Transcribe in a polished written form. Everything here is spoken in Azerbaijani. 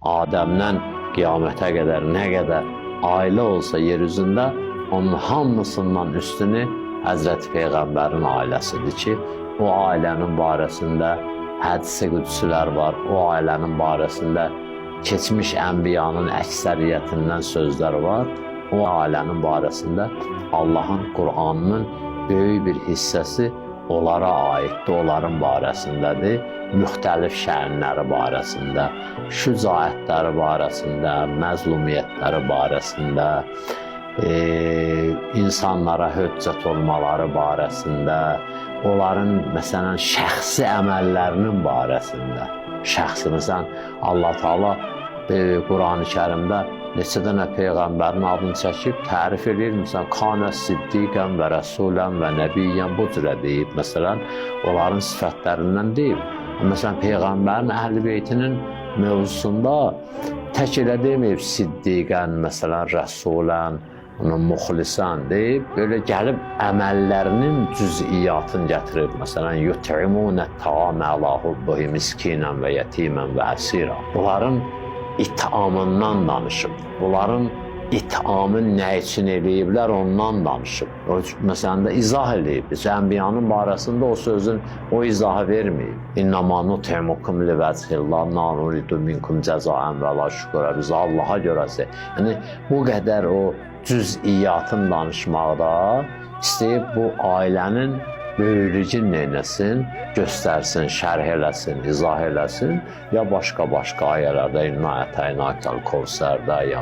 Adəmdən qiyamətə qədər nə qədər ailə olsa yer üzündə, onun hamısından üstünü Həzrəti Peyğəmbərin ailəsidir ki, o ailənin barəsində hədis-i qüdsülər var, o ailənin barəsində keçmiş ənbiyanın əksəriyyətindən sözlər var, o ailənin barəsində Allahın Qur'anının böyük bir hissəsi onlara aiddir, onların barəsindədir, müxtəlif şəənləri barəsində, şücaətləri barəsində, məzlumiyyətləri barəsində, insanlara höccət olmaları barəsində, onların məsələn şəxsi əməllərinin barəsində. Şəxsi, məsələn, Allah Teala Qur'an-ı Kərimdə neçə dənə Peyğəmbərin adını çəkib, tərif edir. Məsələn, Kanə siddiqən və rəsulən və nəbiyyən bu cürə deyib. Məsələn, onların sifətlərindən deyib. Məsələn, Peyğəmbərin Əhl-i Beytinin mövzusunda tək elə deməyib siddiqən, məsələn, rəsulən, muxlisən deyib, böyle gəlib əməllərinin cüz'iyyatını gətirib. Məsələn, yut'imunət ta'amə alə hubbuhi miskinən və yetimən və əsira. Bunların ithamından danışıb, bunların ithamı nə üçün eləyiblər, ondan danışıb. Məsələn də izah eləyib. Ənbiyanın barəsində o sözün o izahı verməyib. İnnəmə nut'imukum livəcihillah la nuridu minkum cəzaən və la şükürə. Biz Allaha görəsi. Yəni, bu qədər o cüz'iyyatın danışmaqda istəyib bu ailənin böyüklüyünü neynəsin, göstərsin, şərh eləsin, izah eləsin, ya başqa ayələrdə İnnə ətəynəkəl Kəvsərdə, ya